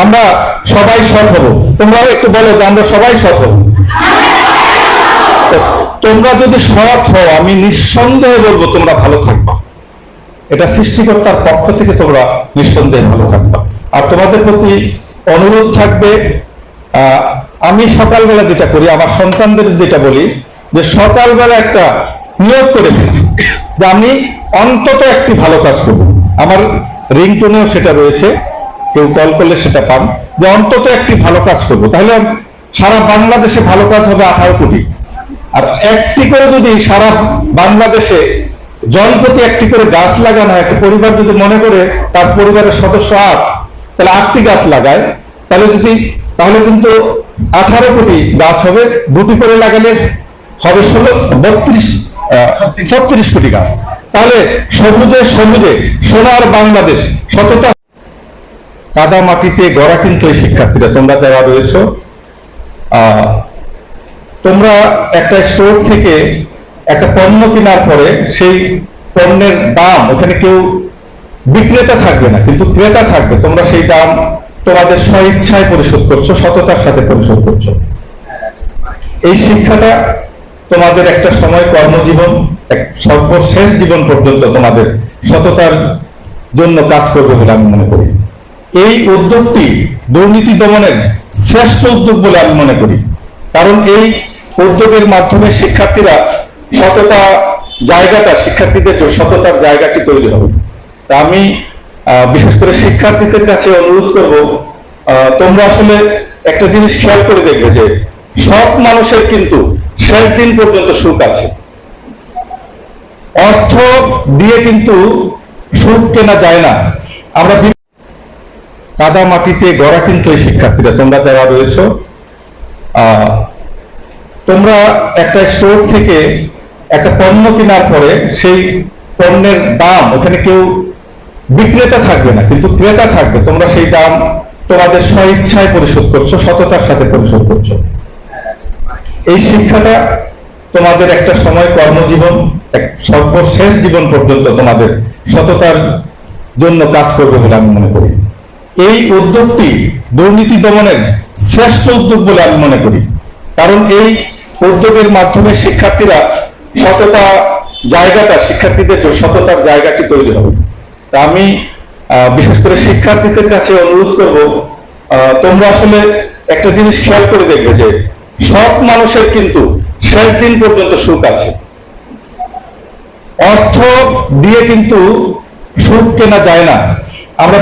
আমরা সবাই সৎ হব। তোমরাও একটু বলো যে আমরা সবাই সৎ হব। তোমরা যদি সৎ হও, আমি নিঃসন্দেহে বলবো তোমরা ভালো থাকবা। এটা সৃষ্টিকর্তার পক্ষ থেকে তোমরা নিঃসন্দেহে ভালো থাকবা। আর তোমাদের প্রতি অনুরোধ থাকবে, আমি সকালবেলা যেটা করি, আমার সন্তানদের যেটা বলি, যে সকালবেলা একটা নিয়োগ করে যে আমি অন্তত একটি ভালো কাজ করব। আমার রিংটোনেও সেটা রয়েছে, কেউ কল করলে সেটা পান, যে অন্তত একটি ভালো কাজ করব। তাহলে সারা বাংলাদেশে ভালো কাজ হবে 18 কোটি। আর একটি করে যদি সারা বাংলাদেশে জনপ্রতি একটি করে গাছ লাগানো হয়, একটা পরিবার যদি মনে করে তার পরিবারের সদস্য 8, তাহলে 8টি গাছ লাগায়, তাহলে কিন্তু 18 কোটি গাছ হবে। 2টি করে লাগালে হবে 36 কোটি গাছ। তাহলে সবুজে সবুজে সোনার বাংলাদেশ, সততা। কাদা মাটিতে গড়া কিন্তু এই শিক্ষার্থীরা, তোমরা যারা রয়েছ, তোমরা একটা স্টোর থেকে একটা পণ্য কেনার পরে সেই পণ্যের দাম, ওখানে কেউ বিক্রেতা থাকবে না, কিন্তু ক্রেতা থাকবে। তোমরা সেই দাম তোমাদের স্বইচ্ছায় পরিশোধ করছো, সততার সাথে পরিশোধ করছো। এই শিক্ষাটা তোমাদের একটা সময় কর্মজীবন, সর্বশেষ জীবন পর্যন্ত তোমাদের সততার জন্য কাজ করবে বলে আমি মনে করি। এই উদ্যোগটি দুর্নীতি দমনের শ্রেষ্ঠ উদ্যোগ বলে আমি মনে করি, কারণ এই উদ্যোগের মাধ্যমে শিক্ষার্থীরা শিক্ষার্থীদের সততার জায়গাটি তৈরি হবে। তা আমি বিশেষ করে শিক্ষার্থীদের কাছে অনুরোধ করব, তোমরা আসলে একটা জিনিস খেয়াল করে দেখবে যে সব মানুষের কিন্তু শেষ দিন পর্যন্ত সুখ আছে। অর্থ দিয়ে কিন্তু সুখ কেনা যায় না। আমরা কাদা মাটিতে গড়া কিন্তু এই শিক্ষার্থীরা, তোমরা যারা রয়েছ, তোমরা একটা স্টোর থেকে একটা পণ্য কেনার পরে সেই পণ্যের দাম, ওখানে কেউ বিক্রেতা থাকবে না, কিন্তু ক্রেতা থাকবে। তোমরা সেই দাম তোমাদের স্বইচ্ছায় পরিশোধ করছো, সততার সাথে পরিশোধ করছো। এই শিক্ষাটা তোমাদের একটা সময় কর্মজীবন, সর্বশেষ জীবন পর্যন্ত তোমাদের সততার জন্য কাজ করবে বলে আমি মনে করি। এই উদ্যোগটি দুর্নীতি দমনের শ্রেষ্ঠ উদ্যোগ বলে আমি মনে করি, কারণ এই উদ্যোগের মাধ্যমে শিক্ষার্থীরা শিক্ষার্থীদের সততার জায়গাটি তৈরি হবে। তা আমি বিশেষ করে শিক্ষার্থীদের কাছে অনুরোধ করব, তোমরা আসলে একটা জিনিস খেয়াল করে দেখবে যে সব মানুষের কিন্তু শেষ দিন পর্যন্ত সুখ আছে। অর্থ দিয়ে কিন্তু সুখ কেনা যায় না। আমরা